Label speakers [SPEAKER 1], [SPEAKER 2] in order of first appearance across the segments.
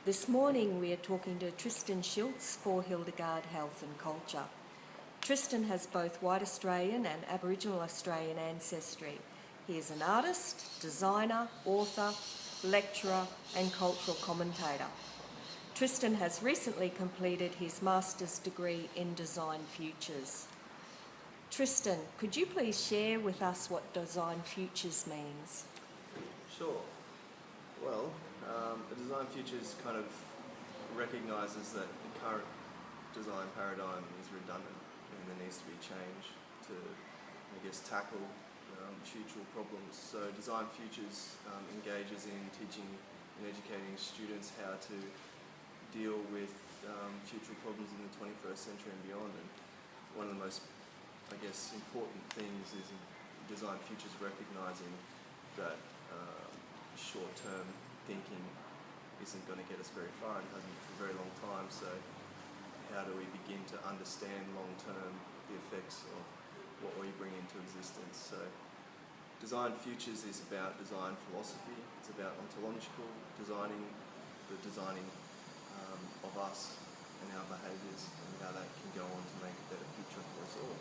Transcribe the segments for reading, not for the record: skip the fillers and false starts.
[SPEAKER 1] This morning we are talking to Tristan Schultz for Hildegard Health and Culture. Tristan has both white Australian and Aboriginal Australian ancestry. He is an artist, designer, author, lecturer and cultural commentator. Tristan has recently completed his master's degree in Design Futures. Tristan, could you please share with us what Design Futures means?
[SPEAKER 2] Sure. Well, the Design Futures kind of recognises that the current design paradigm is redundant and there needs to be change to, tackle future problems. So Design Futures engages in teaching and educating students how to deal with future problems in the 21st century and beyond. And one of the most, important things is Design Futures recognising that short-term thinking isn't going to get us very far and hasn't for a very long time. So how do we begin to understand long-term the effects of what we bring into existence? So Design Futures is about design philosophy. It's about ontological designing, the designing of us and our behaviours and how that can go on to make a better future for us all.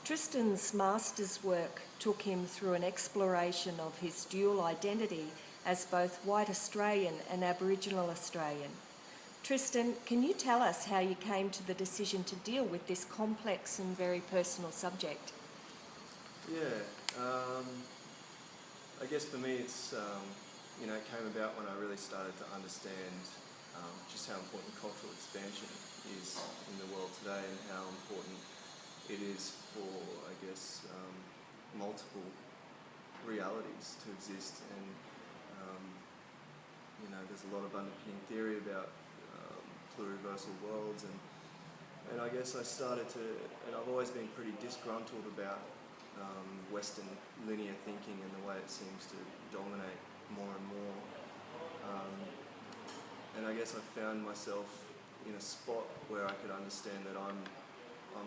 [SPEAKER 1] Tristan's master's work took him through an exploration of his dual identity as both white Australian and Aboriginal Australian. Tristan, can you tell us how you came to the decision to deal with this complex and very personal subject?
[SPEAKER 2] Yeah, I guess for me it's, it came about when I really started to understand just how important cultural expansion is in the world today and how important it is for, multiple realities to exist. And, there's a lot of underpinning theory about pluriversal worlds and I guess I started to, and I've always been pretty disgruntled about Western linear thinking and the way it seems to dominate more and more. And I guess I found myself in a spot where I could understand that I'm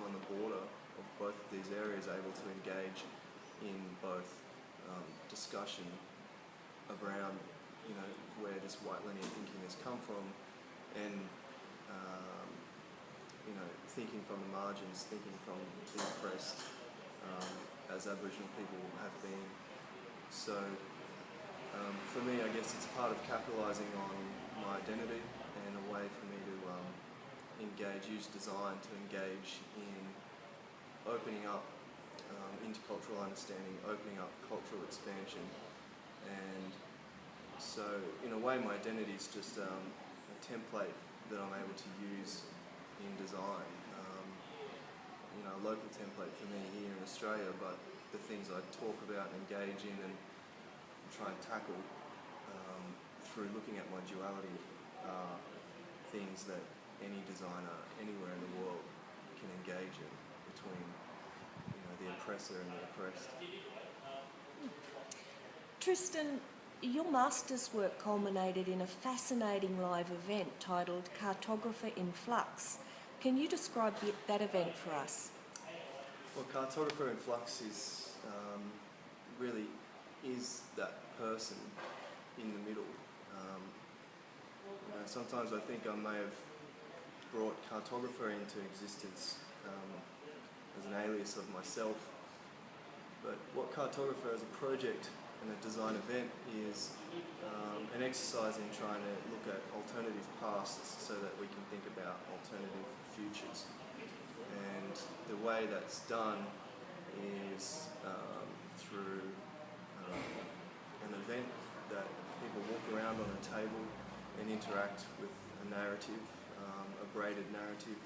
[SPEAKER 2] on the border of both of these areas, able to engage in both discussion around, where this white linear thinking has come from and, thinking from the margins, thinking from the oppressed, as Aboriginal people have been. So for me, I guess it's part of capitalising on my identity and a way for me to use design to engage in opening up intercultural understanding, opening up cultural expansion. And so in a way my identity is just a template that I'm able to use in design. A local template for me here in Australia, but the things I talk about and engage in and try and tackle through looking at my duality are things that any designer anywhere in the world can engage in between the oppressor and the oppressed.
[SPEAKER 1] Tristan, your master's work culminated in a fascinating live event titled Kartogrifa In-Flux. Can you describe that event for us?
[SPEAKER 2] Well, Kartogrifa In-Flux is really is that person in the middle. Sometimes I think I may have brought Kartographer into existence as an alias of myself. But what Kartographer as a project and a design event is an exercise in trying to look at alternative pasts so that we can think about alternative futures. And the way that's done is through an event that people walk around on a table and interact with a narrative, a braided narrative.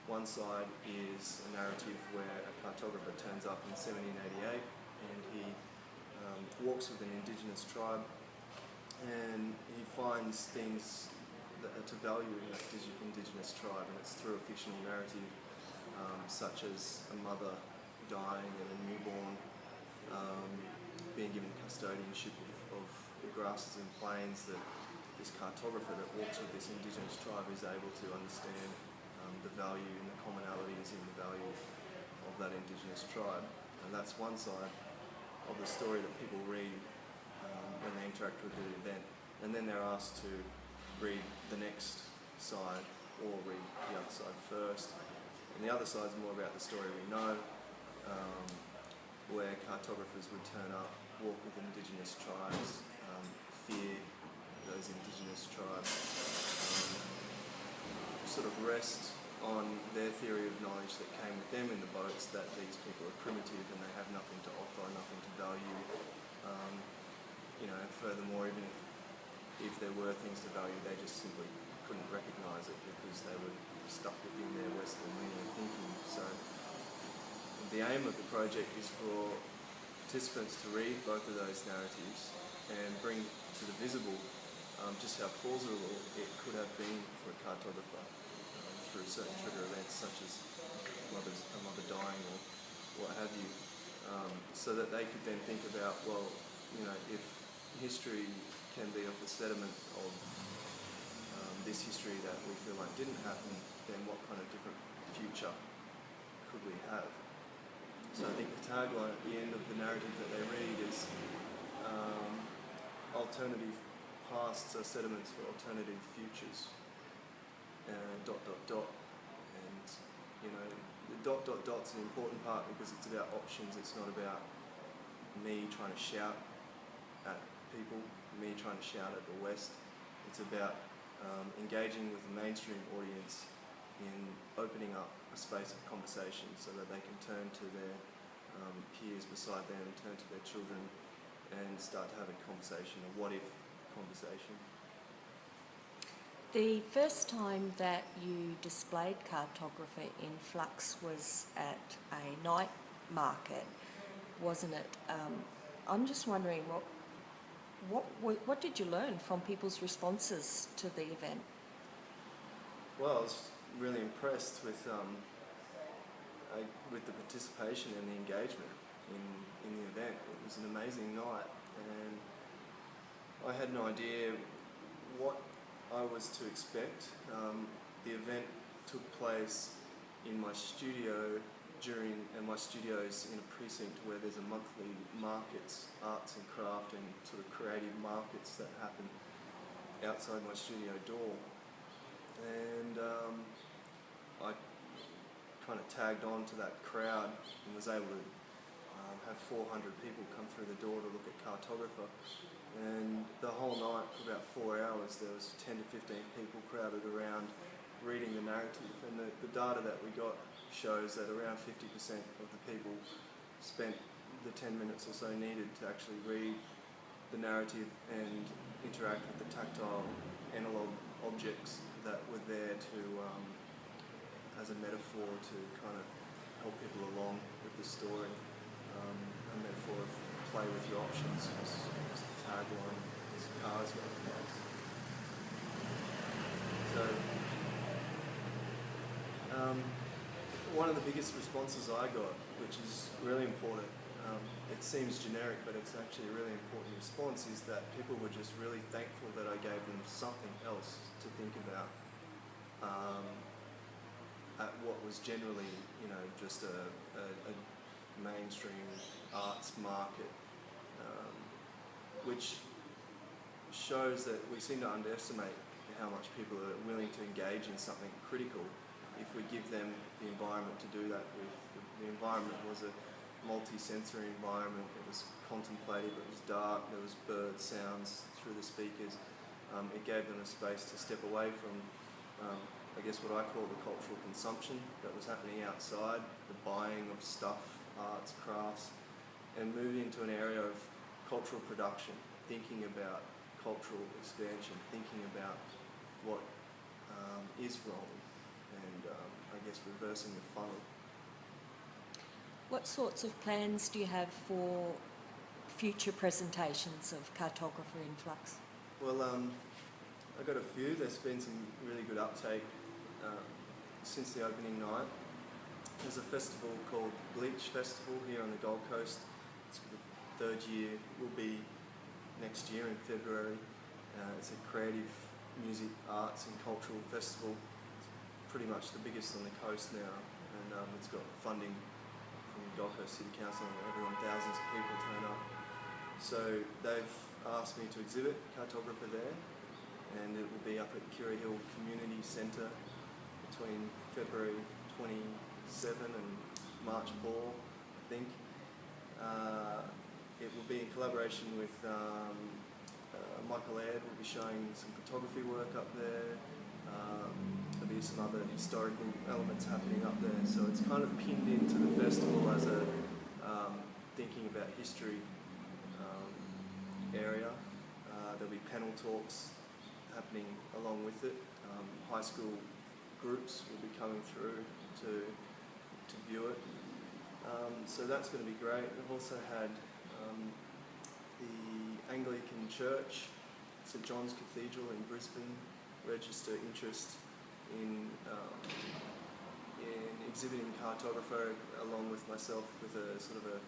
[SPEAKER 2] One side is a narrative where a cartographer turns up in 1788 and he walks with an indigenous tribe and he finds things that are to value in that indigenous tribe, and it's through a fictional narrative such as a mother dying and a newborn being given custodianship of the grasses and plains, that this cartographer that walks with this indigenous tribe is able to understand the value and the commonalities in the value of that indigenous tribe. And that's one side of the story that people read when they interact with the event. And then they're asked to read the next side or read the other side first. And the other side is more about the story we know, where cartographers would turn up, walk with Indigenous tribes, fear those Indigenous tribes, sort of rest on their theory of knowledge that came with them in the boats, that these people are primitive and they have nothing to offer, nothing to value. And furthermore, even if there were things to value, they just simply couldn't recognise it because they were stuck within their Western linear thinking. So the aim of the project is for participants to read both of those narratives and bring to the visible just how plausible it could have been for a cartographer through certain trigger events such as a mother dying or what have you, so that they could then think about, well, if history can be of the sediment of this history that we feel like didn't happen, then what kind of different future could we have? So I think the tagline at the end of the narrative that they read is alternative pasts are sediments for alternative futures. And the dot's an important part because it's about options. It's not about me trying to shout at people, me trying to shout at the West. It's about engaging with the mainstream audience in opening up a space of conversation so that they can turn to their peers beside them, turn to their children and start to have a conversation, a what if conversation.
[SPEAKER 1] The first time that you displayed Kartogrifa In-Flux was at a night market, wasn't it? I'm just wondering, what did you learn from people's responses to the event?
[SPEAKER 2] Well, I was really impressed with the participation and the engagement in the event. It was an amazing night, and I had no idea what I was to expect. The event took place in my studio and my studio's in a precinct where there's a monthly markets, arts and craft and sort of creative markets that happen outside my studio door. And I kind of tagged on to that crowd and was able to have 400 people come through the door to look at Kartographer. And the whole night, for about 4 hours, there was 10 to 15 people crowded around reading the narrative. And the data that we got shows that around 50% of the people spent the 10 minutes or so needed to actually read the narrative and interact with the tactile analog objects that were there to as a metaphor to kind of help people along with the story. A metaphor of play with your options was the tagline as cars recognize. So one of the biggest responses I got, which is really important, it seems generic but it's actually a really important response, is that people were just really thankful that I gave them something else to think about at what was generally, just a mainstream arts market, which shows that we seem to underestimate how much people are willing to engage in something critical if we give them the environment to do that with. The environment was a multi-sensory environment. It was contemplative, it was dark, there was bird sounds through the speakers. It gave them a space to step away from I guess what I call the cultural consumption that was happening outside, the buying of stuff, arts, crafts, and move into an area of cultural production, thinking about cultural expansion, thinking about what is wrong, and I guess reversing the funnel.
[SPEAKER 1] What sorts of plans do you have for future presentations of Kartogrifa In-Flux?
[SPEAKER 2] Well, I've got a few. There's been some really good uptake since the opening night. There's a festival called Bleach Festival here on the Gold Coast. It's the third year, will be next year in February. It's a creative music, arts and cultural festival. It's pretty much the biggest on the coast now, and it's got funding from the Gold Coast City Council, and everyone, thousands of people turn up. So they've asked me to exhibit Kartographer there, and it will be up at Kira Hill Community Centre between February 27 and March 4, I think. It will be in collaboration with Michael Aird. Will be showing some photography work up there. There'll be some other historical elements happening up there, so it's kind of pinned into the festival as a thinking about history area. There'll be panel talks happening along with it. High school groups will be coming through to view it. So that's going to be great. We've also had the Anglican Church, St John's Cathedral in Brisbane, register interest in exhibiting Kartographer along with myself, with a sort of a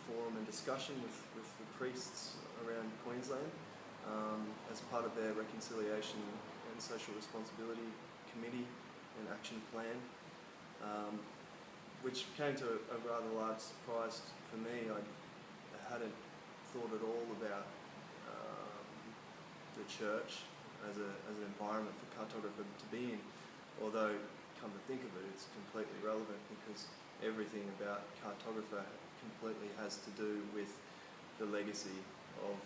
[SPEAKER 2] forum and discussion with the priests around Queensland as part of their reconciliation and social responsibility committee and action plan, which came to a rather large surprise for me. I hadn't thought at all about the church as an environment for Kartographer to be in, although come to think of it, it's completely relevant because everything about Kartographer completely has to do with the legacy of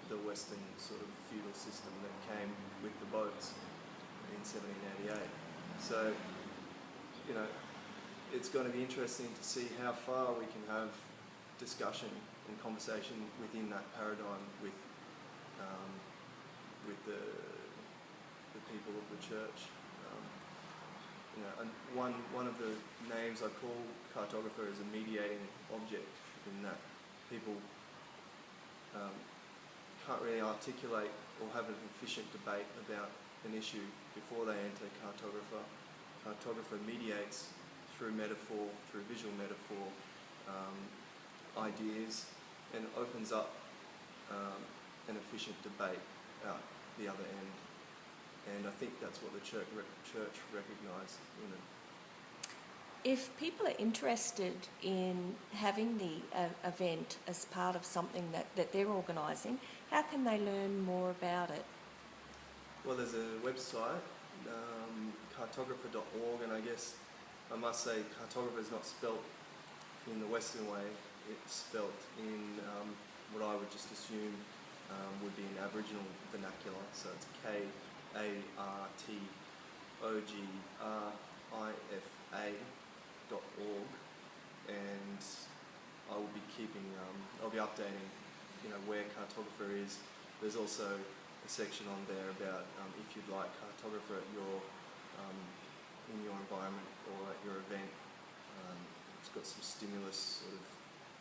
[SPEAKER 2] the Western sort of feudal system that came with the boats in 1788. So it's going to be interesting to see how far we can have discussion and conversation within that paradigm with the people of the church. And one of the names I call Kartographer is a mediating object, in that people can't really articulate or have an efficient debate about an issue before they enter Kartographer. Kartographer mediates through metaphor, through visual metaphor, ideas, and opens up an efficient debate out the other end. And I think that's what the church recognised in it.
[SPEAKER 1] If people are interested in having the event as part of something that they're organising, how can they learn more about it?
[SPEAKER 2] Well, there's a website, kartographer.org, and I guess I must say Kartographer is not spelt in the Western way. It's spelt in what I would just assume would be an Aboriginal vernacular, so it's kartogrifA.org, and I will be I'll be updating, where Kartographer is. There's also a section on there about if you'd like Kartographer at in your environment or at your event. It's got some stimulus sort of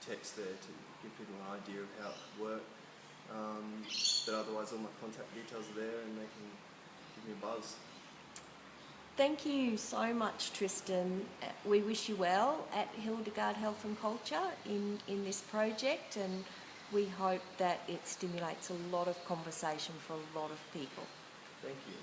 [SPEAKER 2] text there to give people an idea of how it would work. But otherwise, all my contact details are there, and they can give me a buzz.
[SPEAKER 1] Thank you so much, Tristan. We wish you well at Hildegard Health and Culture in this project, and we hope that it stimulates a lot of conversation for a lot of people.
[SPEAKER 2] Thank you.